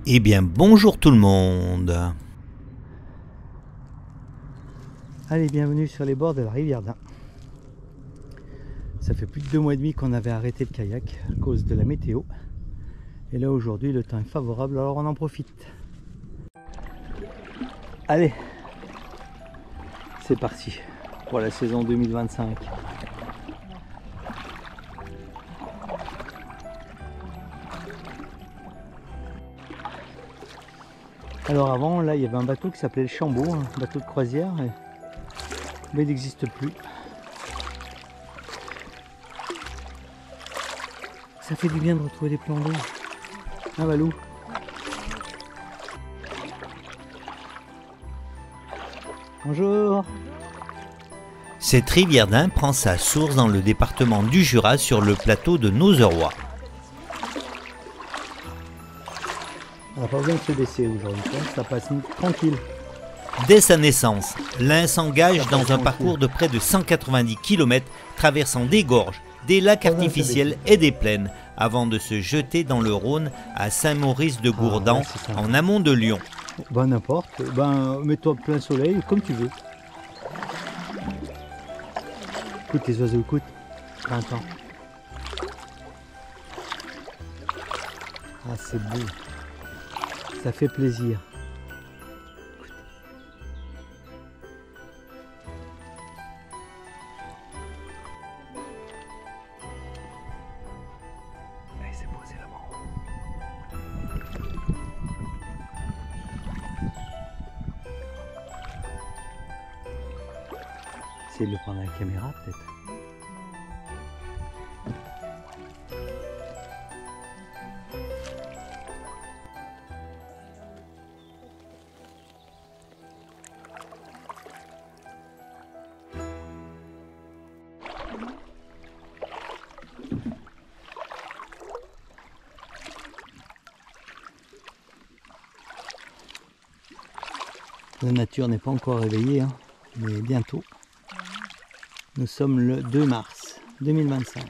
Eh bien bonjour tout le monde. Allez, bienvenue sur les bords de la rivière d'Ain. Ça fait plus de 2 mois et demi qu'on avait arrêté le kayak à cause de la météo. Et là aujourd'hui le temps est favorable, alors on en profite. Allez, c'est parti pour la saison 2025. Alors avant, là il y avait un bateau qui s'appelait le Chambaud, un bateau de croisière, mais il n'existe plus. Ça fait du bien de retrouver des plans d'eau. Ah Valou. Bonjour. Cette rivière d'Ain prend sa source dans le département du Jura sur le plateau de Nozeroy. On n'a pas besoin de se baisser aujourd'hui, ça passe tranquille. Dès sa naissance, l'Ain s'engage dans un parcours de près de 190 km traversant des gorges, des lacs artificiels et des plaines avant de se jeter dans le Rhône à Saint-Maurice-de-Gourdan en amont de Lyon. Ben n'importe, ben mets-toi plein soleil comme tu veux. Écoute les oiseaux, écoute, printemps. Ah c'est beau, ça fait plaisir. C'est beau, c'est là-bas. Essayez de le prendre à la caméra peut-être. La nature n'est pas encore réveillée, hein, mais bientôt. Nous sommes le 2 mars 2025.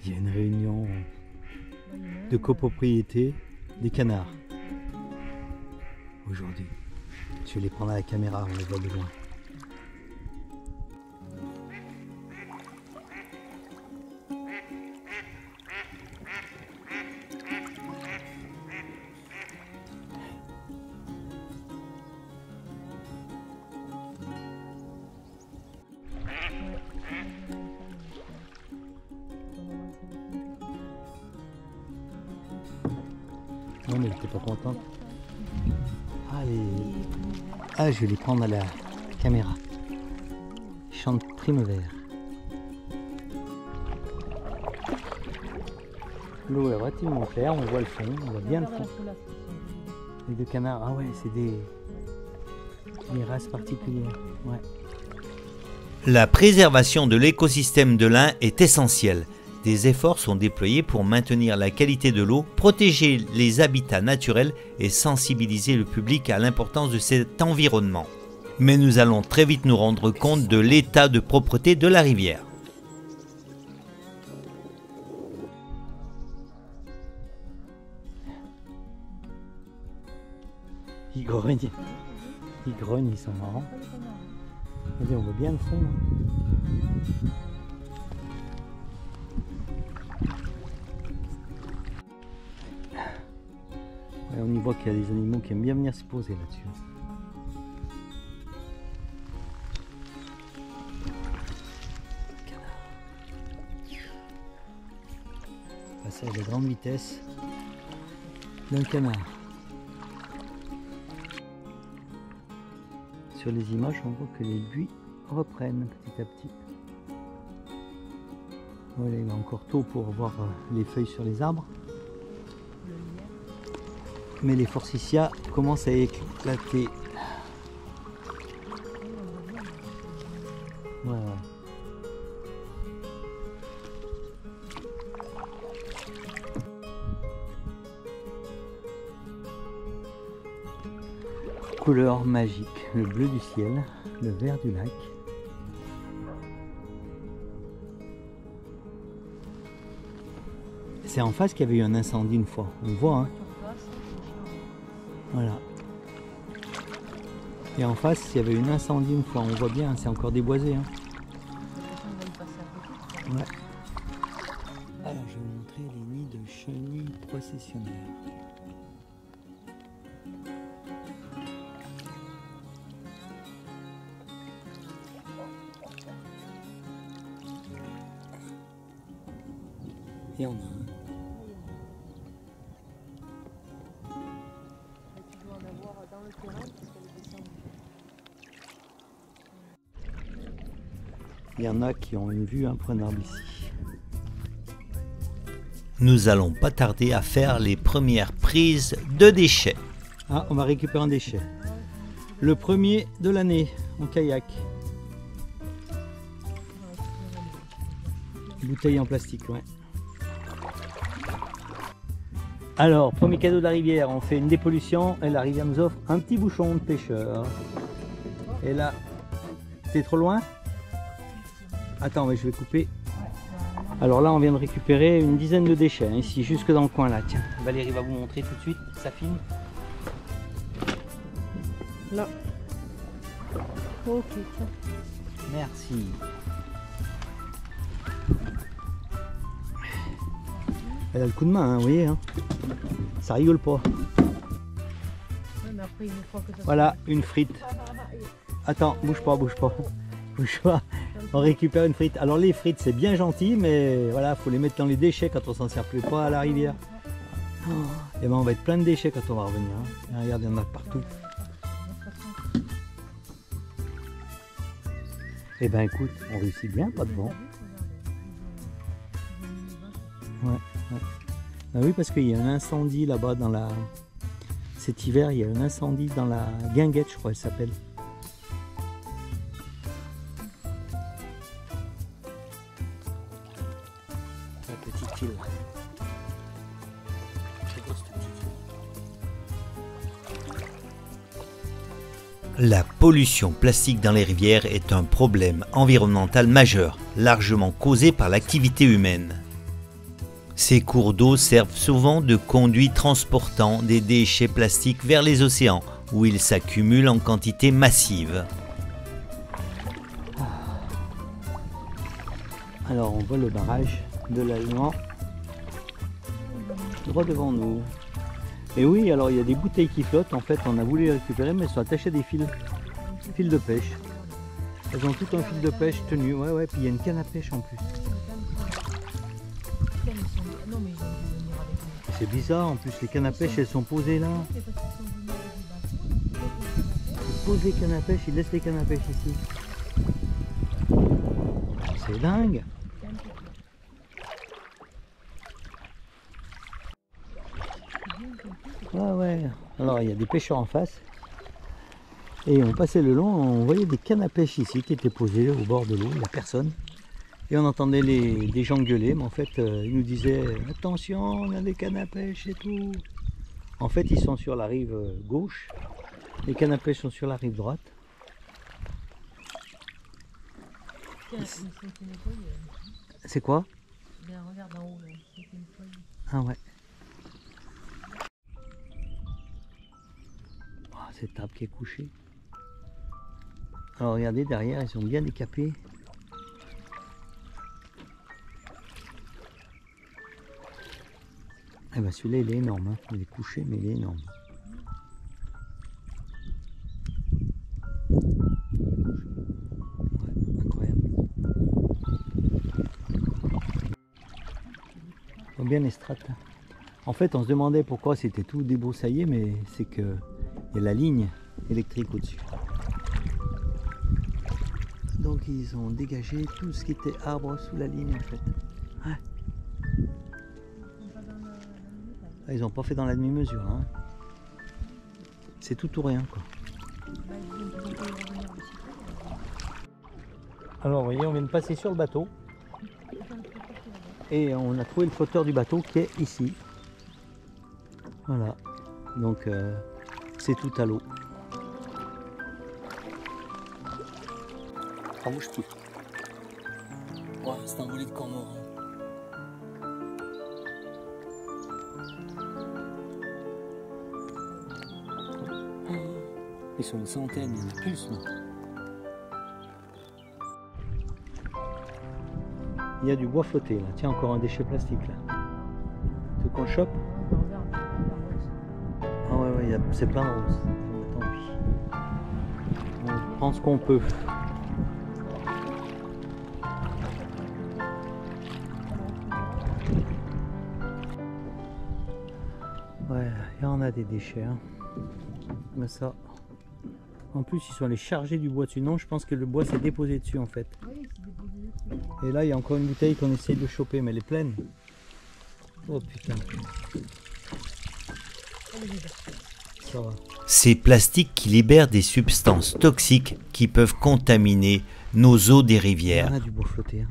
Il y a une réunion de copropriété des canards aujourd'hui. Je vais les prendre à la caméra, on les voit de loin. Non mais elle était pas contente. Allez. Ah, je vais les prendre à la caméra. Ils chantent Primevère. L'eau est relativement claire, on voit le fond, on voit bien le fond. Les deux canards, ah ouais, c'est des races particulières. Ouais. La préservation de l'écosystème de l'Ain est essentielle. Des efforts sont déployés pour maintenir la qualité de l'eau, protéger les habitats naturels et sensibiliser le public à l'importance de cet environnement. Mais nous allons très vite nous rendre compte de l'état de propreté de la rivière. Ils grognent, ils sont marrants. Regardez, on voit bien le fond. Hein. Ouais, on y voit qu'il y a des animaux qui aiment bien venir se poser là-dessus. Passage à grande vitesse d'un canard. Sur les images, on voit que les buis reprennent petit à petit. Voilà, il est encore tôt pour voir les feuilles sur les arbres. Mais les forsythias commencent à éclater. Ouais. Couleur magique, le bleu du ciel, le vert du lac C'est en face qu'il y avait eu un incendie une fois. On voit, hein. Voilà. Et en face, il y avait eu un incendie une fois. On voit bien, c'est encore déboisé, hein. Ouais. Alors, je vais vous montrer les nids de chenilles processionnaires. Et on a un. Tu dois en avoir dans le terrain parce qu'elle est descendue. Il y en a qui ont une vue imprenable ici. Nous allons pas tarder à faire les premières prises de déchets. Ah, on va récupérer un déchet. Le premier de l'année en kayak. Bouteille en plastique, ouais. Alors, premier cadeau de la rivière, on fait une dépollution et la rivière nous offre un petit bouchon de pêcheur. Et là, c'est trop loin? Attends, mais je vais couper. Alors là, on vient de récupérer une dizaine de déchets, hein, ici, jusque dans le coin là. Tiens, Valérie va vous montrer tout de suite, ça filme. Là. Ok, tiens. Merci. Elle a le coup de main, hein, vous voyez, hein. Ça rigole pas. Ouais, mais après, une fois que ça Voilà, une frite. Attends, bouge pas, bouge pas. Bouge pas. On récupère une frite. Alors les frites, c'est bien gentil, mais voilà, faut les mettre dans les déchets quand on s'en sert plus pas à la rivière. Et ben on va être plein de déchets quand on va revenir, hein. Et regarde, il y en a partout. Et ben écoute, on réussit bien, pas de vent. Ouais, ouais. Ah oui, parce qu'il y a un incendie là-bas dans la... Cet hiver, il y a un incendie dans la Guinguette, je crois, elle s'appelle. La petite île. La pollution plastique dans les rivières est un problème environnemental majeur, largement causé par l'activité humaine. Ces cours d'eau servent souvent de conduits transportant des déchets plastiques vers les océans, où ils s'accumulent en quantité massive. Alors on voit le barrage de l'Allemand droit devant nous. Et oui, alors il y a des bouteilles qui flottent, en fait on a voulu les récupérer mais elles sont attachées à des fils de pêche. Elles ont tout un fil de pêche tenu, ouais, puis il y a une canne à pêche en plus. C'est bizarre, en plus les cannes à pêche elles sont posées là. Ils posent les cannes à pêche, ils laissent les cannes à pêche ici. C'est dingue. Ouais. Alors il y a des pêcheurs en face. Et on passait le long, on voyait des cannes à pêche ici qui étaient posées au bord de l'eau, il n'y a personne. Et on entendait des gens gueuler, mais en fait ils nous disaient attention, on a des cannes à pêche et tout. En fait ils sont sur la rive gauche, les cannes à pêche sont sur la rive droite. C'est quoi? Regarde en haut, là. Ah ouais. Oh, cette table qui est couchée. Alors regardez derrière, ils sont bien décapés. Eh ben celui-là il est énorme, hein. Il est couché mais il est énorme. Ouais, incroyable. On voit bien les strates. En fait on se demandait pourquoi c'était tout débroussaillé, mais c'est que il y a la ligne électrique au-dessus. Donc ils ont dégagé tout ce qui était arbre sous la ligne en fait. Ouais. Ah, ils n'ont pas fait dans la demi-mesure. Hein. C'est tout ou rien quoi. Alors vous voyez, on vient de passer sur le bateau. Et on a trouvé le flotteur du bateau qui est ici. Voilà. Donc c'est tout à l'eau. Ça bouge plus. Ouais, c'est un volet de corps mort. Ils sont une centaine, il y en a plus. Non. Il y a du bois flotté là. Tiens, encore un déchet plastique là. Tu veux qu'on le chope? Ah ouais, ouais, c'est plein de roses. Tant pis. On prend ce qu'on peut. Ouais, il y en a des déchets. Hein. Mais ça. En plus, ils sont allés charger du bois dessus. Non, je pense que le bois s'est déposé dessus en fait. Et là, il y a encore une bouteille qu'on essaye de choper, mais elle est pleine. Oh putain. Ça va. Ces plastiques qui libèrent des substances toxiques qui peuvent contaminer nos eaux des Il y rivières. en a du bois flotté. Hein.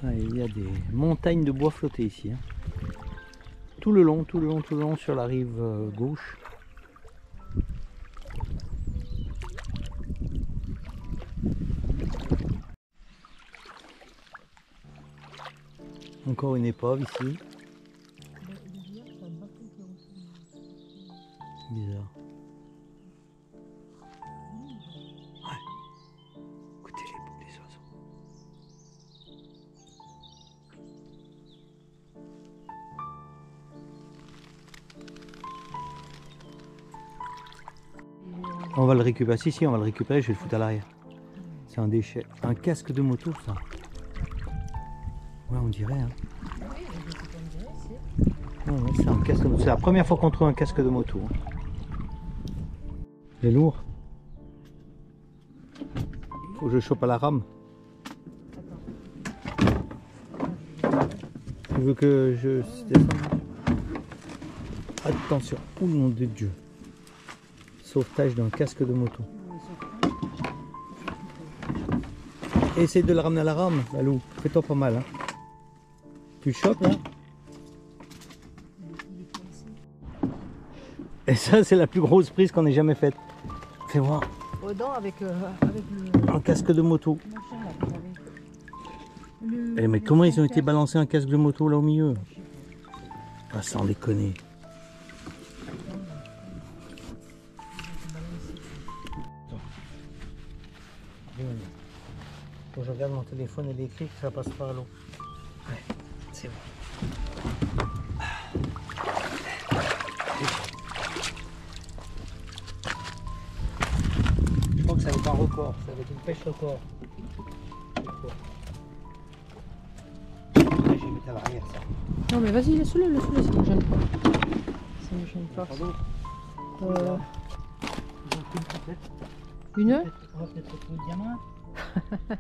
Ah, il y a des montagnes de bois flotté ici. Hein. Tout le long sur la rive gauche. Encore une épave ici. Bizarre. Ouais. Écoutez les oiseaux. On va le récupérer. Si, on va le récupérer, je vais le foutre à l'arrière. C'est un déchet. Un casque de moto, ça. Ouais, on dirait. Hein. Ouais, c'est un casque de moto. C'est la première fois qu'on trouve un casque de moto. Hein. Il est lourd. Faut que je chope à la rame. Tu veux que je descende? Attention. Oh nom de Dieu. Sauvetage d'un casque de moto. Essaye de le ramener à la rame, Lalou. Fais-toi pas mal. Hein. Tu le chopes là? Et ça, c'est la plus grosse prise qu'on ait jamais faite. Fais voir. Dedans avec le... Un casque de moto. Eh, mais comment ils ont été balancés un casque de moto là au milieu? Ah, sans déconner. Faut que je regarde mon téléphone électrique, ça passe par l'eau. Ouais, c'est bon. Je crois que ça va être un record, ça va être une pêche record. Je vais mettre à l'arrière ça. Non mais vas-y, laisse-le, ça me gêne pas. Ça me gêne pas. Une On va peut-être retrouver le diamant.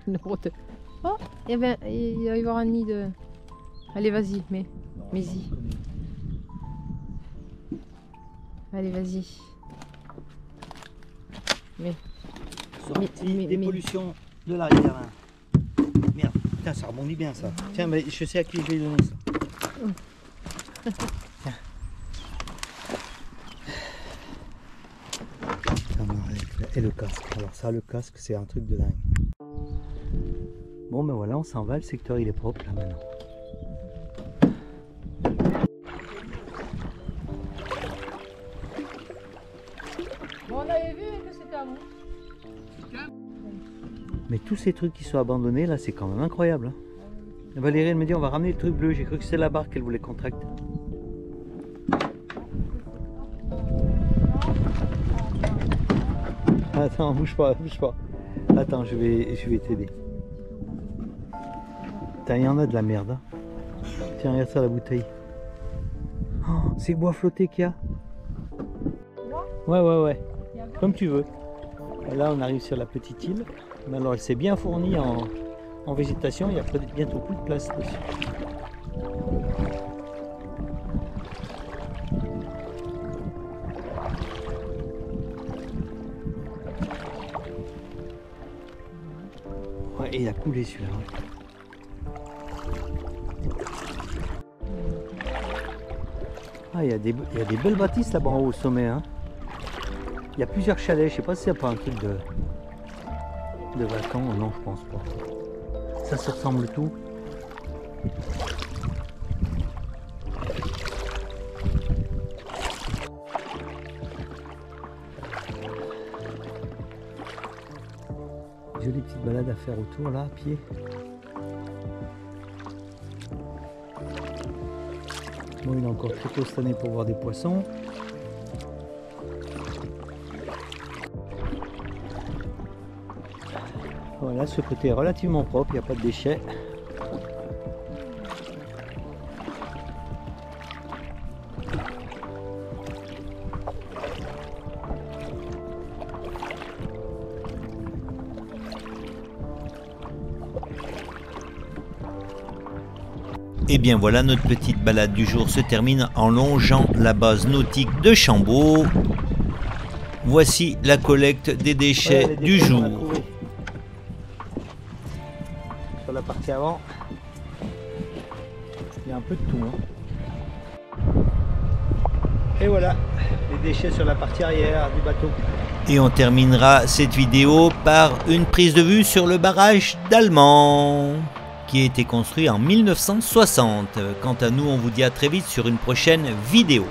Une route. Oh, il va y avoir un nid de... Allez, vas-y, mets-y. Allez, vas-y. Sortie des pollutions de l'arrière. Hein. Merde, putain, ça rebondit bien ça. Tiens, mais je sais à qui je vais donner ça. Tiens. Et le casque. Alors ça, le casque, c'est un truc de dingue. Bon, ben voilà, on s'en va. Le secteur, il est propre là maintenant. Bon, on avait vu que c'était à vous. Mais tous ces trucs qui sont abandonnés là, c'est quand même incroyable. Hein. Valérie, elle me dit on va ramener le truc bleu. J'ai cru que c'était la barque qu'elle voulait contracter. Attends, bouge pas, bouge pas. Attends, je vais t'aider. Putain, il y en a de la merde. Hein. Tiens, regarde ça la bouteille. Oh, c'est bois flotté qu'il y a. Ouais. Comme tu veux. Et là, on arrive sur la petite île. Mais alors, elle s'est bien fournie en végétation. Il y a bientôt plus de place dessus. Ouais, et il a coulé celui-là. Ah, il y a des belles bâtisses là-bas en haut au sommet. Hein. Il y a plusieurs chalets. Je sais pas s'il n'y a pas un truc de vacances. Non, je pense pas. Ça se ressemble tout. Jolie petite balade à faire autour là, à pied. Bon, il est encore très tôt cette année pour voir des poissons. Voilà, ce côté est relativement propre, il n'y a pas de déchets. Et bien voilà, notre petite balade du jour se termine en longeant la base nautique de Chambaud. Voici la collecte des déchets du jour. Sur la partie avant, il y a un peu de tout. Hein. Et voilà, les déchets sur la partie arrière du bateau. Et on terminera cette vidéo par une prise de vue sur le barrage d'Allemand, qui a été construit en 1960. Quant à nous, on vous dit à très vite sur une prochaine vidéo.